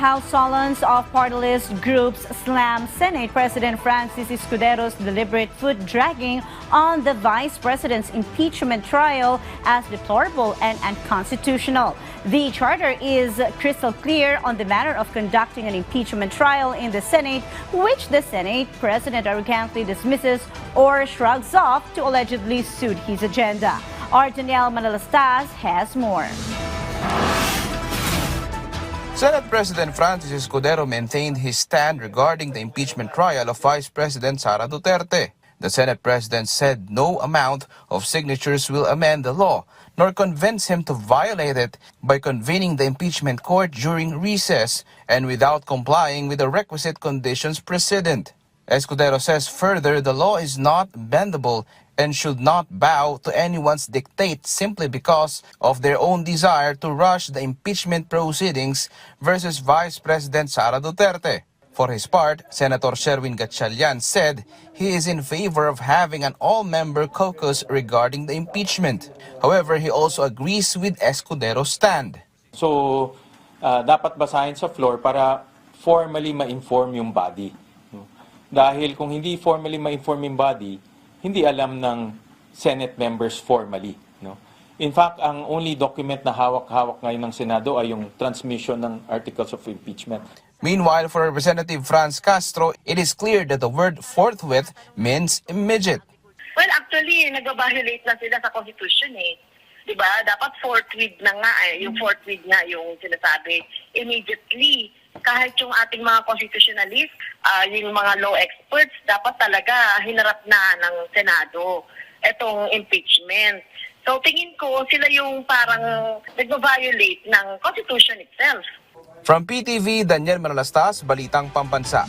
House Solons of party list groups slam Senate President Francis Escudero's deliberate foot-dragging on the Vice President's impeachment trial as deplorable and unconstitutional. The charter is crystal clear on the matter of conducting an impeachment trial in the Senate, which the Senate President arrogantly dismisses or shrugs off to allegedly suit his agenda. Our Danielle Manalastas has more. Senate President Francis Escudero maintained his stand regarding the impeachment trial of Vice President Sara Duterte. The Senate President said no amount of signatures will amend the law, nor convince him to violate it by convening the impeachment court during recess and without complying with the requisite conditions precedent. Escudero says further the law is not bendable and should not bow to anyone's dictate simply because of their own desire to rush the impeachment proceedings versus Vice President Sara Duterte. For his part, Senator Sherwin Gatchalian said he is in favor of having an all-member caucus regarding the impeachment. However, he also agrees with Escudero's stand. So, dapat basahin sa floor para formally ma-inform yung body. Dahil kung hindi formally ma-inform yung body, hindi alam ng Senate members formally. In fact, ang only document na hawak-hawak ngayon ng Senado ay yung transmission ng articles of impeachment. Meanwhile, for Representative Franz Castro, it is clear that the word forthwith means immediate. Well, actually, nag-violate na sila sa Constitution eh. Diba? Dapat forthwith na nga eh. Yung forthwith nga yung sinasabi. Immediately. Kahit yung ating mga constitutionalists, yung mga law experts, dapat talaga hinarap na ng Senado itong impeachment. So tingin ko sila yung parang nag-violate ng Constitution itself. From PTV, Daniel Manalastas, Balitang Pambansa.